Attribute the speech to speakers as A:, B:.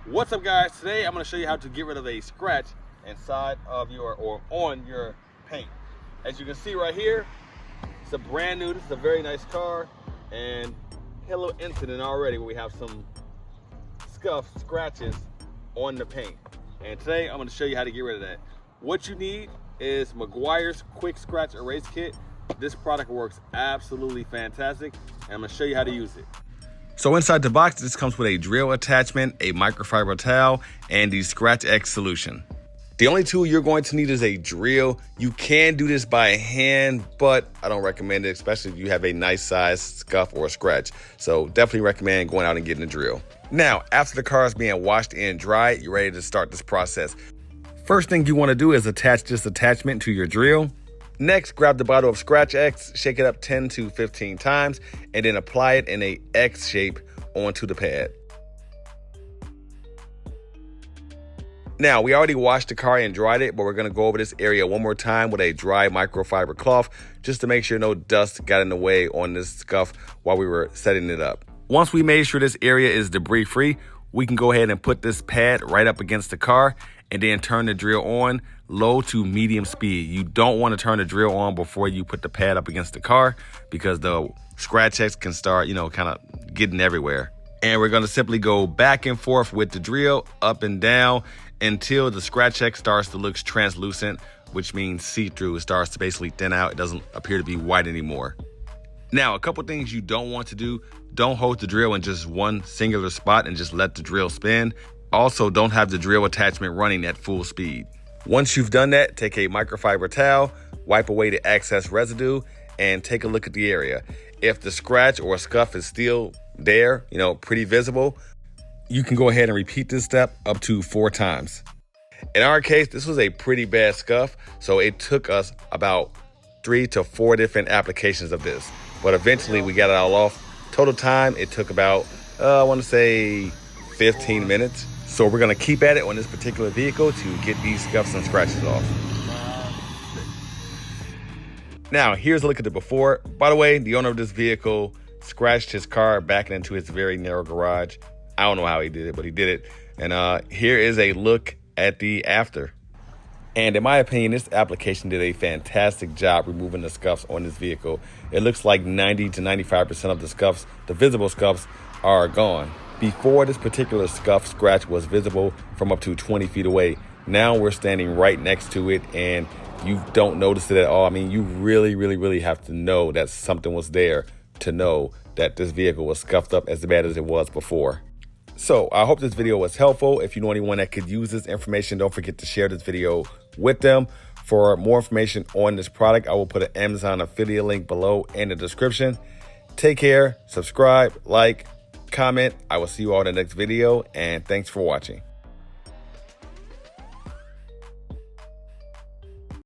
A: What's up, guys? Today I'm going to show you how to get rid of a scratch inside of your or on your paint. As you can see right here, it's a brand new, this is a very nice car, and had a little incident already where we have some scuff scratches on the paint. And today I'm going to show you how to get rid of that. What you need is McGuire's Quick Scratch Erase Kit. This product works absolutely fantastic, and I'm going to show you how to use it. So inside the box, this comes with a drill attachment, a microfiber towel, and the Scratch X solution. The only tool you're going to need is a drill. You can do this by hand, but I don't recommend it, especially if you have a nice size scuff or scratch. So definitely recommend going out and getting a drill. Now, after the car is being washed and dried, you're ready to start this process. First thing you want to do is attach this attachment to your drill. Next, grab the bottle of Scratch X, shake it up 10 to 15 times, and then apply it in a X shape onto the pad. Now, we already washed the car and dried it, but we're going to go over this area one more time with a dry microfiber cloth just to make sure no dust got in the way on this scuff while we were setting it up. Once we made sure this area is debris free, we can go ahead and put this pad right up against the car and then turn the drill on low to medium speed. You don't want to turn the drill on before you put the pad up against the car because the Scratch X can start, kind of getting everywhere. And we're going to simply go back and forth with the drill up and down until the Scratch X starts to look translucent, which means see-through. It starts to basically thin out. It doesn't appear to be white anymore. Now, a couple things you don't want to do. Don't hold the drill in just one singular spot and just let the drill spin. Also, don't have the drill attachment running at full speed. Once you've done that, take a microfiber towel, wipe away the excess residue, and take a look at the area. If the scratch or scuff is still there, pretty visible, you can go ahead and repeat this step up to 4 times. In our case, this was a pretty bad scuff, so it took us about 3 to 4 different applications of this. But eventually we got it all off. Total time, it took about, I want to say 15 minutes. So we're going to keep at it on this particular vehicle to get these scuffs and scratches off. Now, here's a look at the before. By the way, the owner of this vehicle scratched his car backing into his very narrow garage. I don't know how he did it, but he did it. And here is a look at the after. And in my opinion, this application did a fantastic job removing the scuffs on this vehicle. It looks like 90 to 95% of the scuffs, the visible scuffs, are gone. Before, this particular scuff scratch was visible from up to 20 feet away. Now we're standing right next to it and you don't notice it at all. I mean, you really have to know that something was there to know that this vehicle was scuffed up as bad as it was before. So I hope this video was helpful. If you know anyone that could use this information, don't forget to share this video with them. For more information on this product, I will put an Amazon affiliate link below in the description. Take care, subscribe, like, comment. I will see you all in the next video, and thanks for watching.